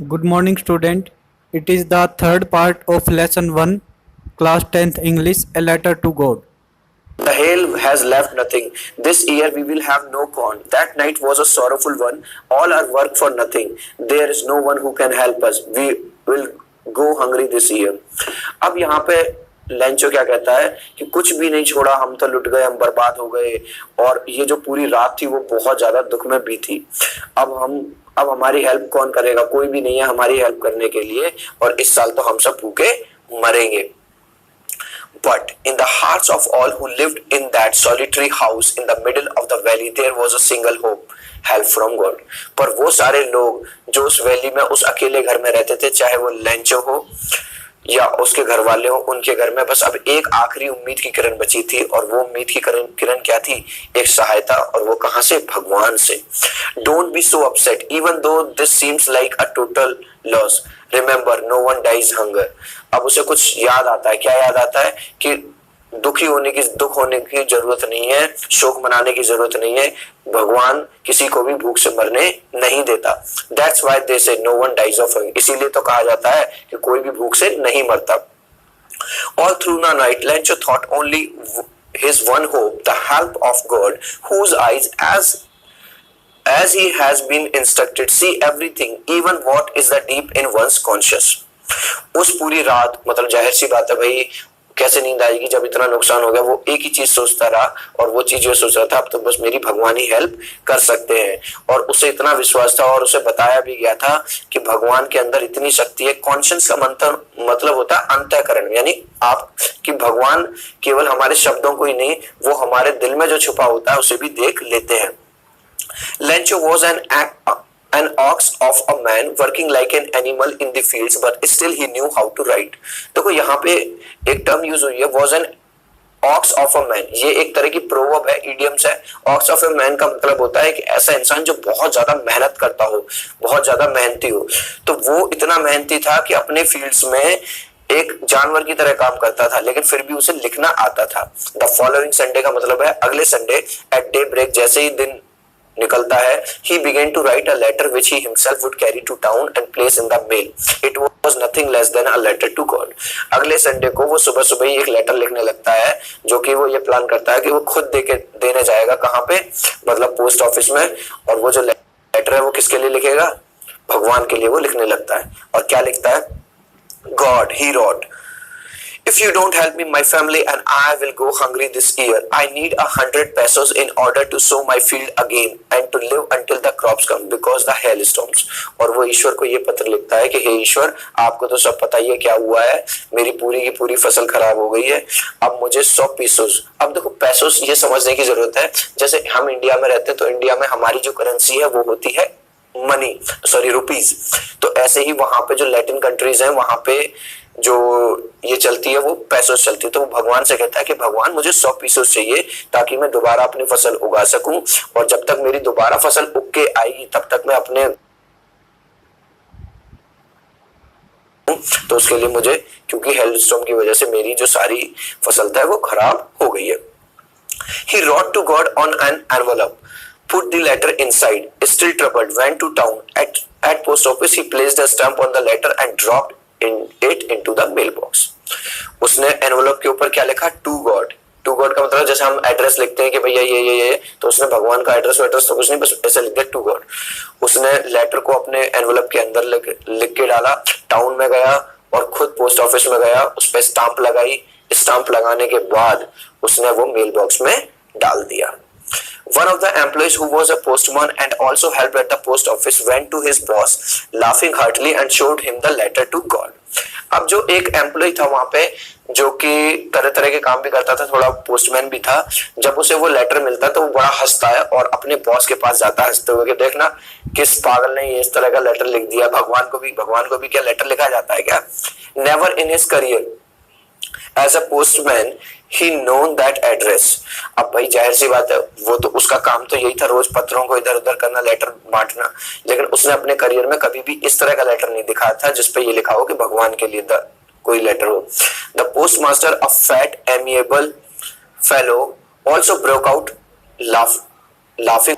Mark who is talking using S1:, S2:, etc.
S1: Good morning, student. It is the third part of lesson 1, class 10th English, a letter to God.
S2: The hail has left nothing. This year we will have no corn. That night was a sorrowful one. All our work for nothing. There is no one who can help us. We will go hungry this year. अब यहाँ पे Lencho क्या कहता है कि कुछ भी नहीं छोड़ा, हम तो लुट गए, हम बर्बाद हो गए, और ये जो पूरी रात थी वो बहुत ज्यादा दुख में बीती। अब हमारी हेल्प कौन करेगा? कोई भी नहीं है हमारी हेल्प करने के लिए, और इस साल तो हम सब भूखे मरेंगे। But in the hearts of all who lived in that solitary house in the middle of the valley, there was a single hope, help from God. पर वो सारे लोग जो उस वैली में उस अकेले घर में रहते थे, चाहे वो लेंचो हो या उसके घर वाले हो, उनके घर में बस अब एक आखिरी उम्मीद की किरण बची थी, और वो उम्मीद की किरण क्या थी? एक सहायता, और वो कहां से? भगवान से। Don't be so upset even though this seems like a total loss, remember no one dies hunger. अब उसे कुछ याद आता है। क्या याद आता है? कि दुख होने की जरूरत नहीं है, शोक मनाने की जरूरत नहीं है। भगवान किसी को भी भूख से मरने नहीं देता। That's why they say no one dies of hunger. इसीलिए तो कहा जाता है कि कोई भी भूख से नहीं मरता। All through the night Lencho thought only his one hope, the help of God, whose eyes as he has been instructed see everything, even what is the deep in one's conscious। उस पूरी रात, मतलब जाहिर सी बात है भाई, कैसे नींद आएगी जब इतना नुकसान हो गया। वो एक ही चीज सोचता रहा, और वो चीज जो सोच रहा था, अब तो बस मेरी भगवान ही हेल्प कर सकते हैं। और उसे इतना विश्वास था, और उसे बताया भी गया था कि भगवान के अंदर इतनी शक्ति है। कॉन्शियस का मतलब होता है अंतःकरण, यानी आप कि भगवान केवल हमारे शब्दों को ही नहीं, वो हमारे दिल में जो छुपा होता है उसे भी देख लेते हैं। Lencho was an ox of a man working like an animal in the fields, but still he knew how to write। देखो यहाँ पे एक टर्म यूज हुई है, was an ox of a man. ये एक तरह की प्रोवर्ब है, इडियम्स है। ऑक्स ऑफ अ मैन का मतलब होता है कि ऐसा इंसान जो बहुत ज्यादा मेहनत करता हो, बहुत ज्यादा मेहनती हो। तो वो इतना मेहनती था कि अपने फील्ड्स में एक जानवर की तरह काम करता था, लेकिन फिर भी उसे लिखना आता था। द फॉलोइंग संडे का मतलब है अगले संडे एट डे ब्रेक, जैसे ही दिन निकलता है, he began to write a letter which he himself would carry to town and place in the mail। It was nothing less than a letter to God। अगले Sunday को वो सुबह सुबह ही एक लेटर लिखने लगता है, जो कि वो ये प्लान करता है कि वो खुद देने जाएगा। कहाँ पे? मतलब पोस्ट ऑफिस में। और वो जो लेटर है वो किसके लिए लिखेगा? भगवान के लिए वो लिखने लगता है। और क्या लिखता है? God, he wrote, if you don't help me, my family and I will go hungry this year। I need 100 pesos in order to sow my field again and to live until the crops come because the hailstorms। और वो ईश्वर को ये पत्र लिखता है कि हे ईश्वर, आपको तो सब पता ही है क्या हुआ है, मेरी पूरी की पूरी फसल खराब हो गई है, अब मुझे 100 पीसोस। अब देखो पैसोस ये समझने की जरूरत है, जैसे हम इंडिया में रहते हैं तो इंडिया में हमारी जो करेंसी है वो होती है मनी, सॉरी रुपीज। तो ऐसे ही वहां पे जो लैटिन कंट्रीज हैं वहां पे जो ये चलती है वो पैसों से चलती है। तो वो भगवान से कहता है कि भगवान मुझे 100 पीसों चाहिए ताकि मैं दोबारा अपनी फसल उगा सकूं, और जब तक मेरी दोबारा फसल उग के आएगी तब तक मैं अपने, तो उसके लिए मुझे, क्योंकि हेलस्टॉर्म की वजह से मेरी जो सारी फसल था वो खराब हो गई है। He wrote to God on an envelope, put the letter inside, still troubled, went to town। At post office he placed a stamp on the letter and dropped it into the mailbox। उसने envelope के ऊपर क्या लिखा? To God. To God का मतलब जैसे हम address लिखते हैं कि भैया ये, तो उसने भगवान का एड्रेस तो कुछ नहीं, बस ऐसे लिख दिया टू गॉड। उसने लेटर को अपने एनवलप के अंदर लिख के डाला, टाउन में गया और खुद पोस्ट ऑफिस में गया, उस पर स्टाम्प लगाई। स्टाम्प लगाने के बाद उसने वो मेल बॉक्स में डाल दिया। One of the employees who was a postman and also helped at the post office went to his boss, laughing heartily and showed him the letter to God। अब जो एक एम्प्लॉय था वहां पे, जो कि तरह तरह के काम भी करता था, थोड़ा पोस्टमैन भी था, जब उसे वो लेटर मिलता तो वो बड़ा हंसता है और अपने बॉस के पास जाता है हंसते हुए कि देखना किस पागल ने ये इस तरह का लेटर लिख दिया। भगवान को भी क्या लेटर लिखा जाता है क्या? Never in his career as a postman he known that address. अब भाई जाहिर सी बात है, वो तो उसका काम तो यही था, रोज पत्रों को इधर उधर करना, लेटर बांटना, लेकिन उसने अपने करियर में कभी भी इस तरह का लेटर नहीं दिखाया था जिसपे ये लिखा हो कि भगवान के लिए कोई लेटर हो। The post master, a fat amiable fellow, also broke out laughing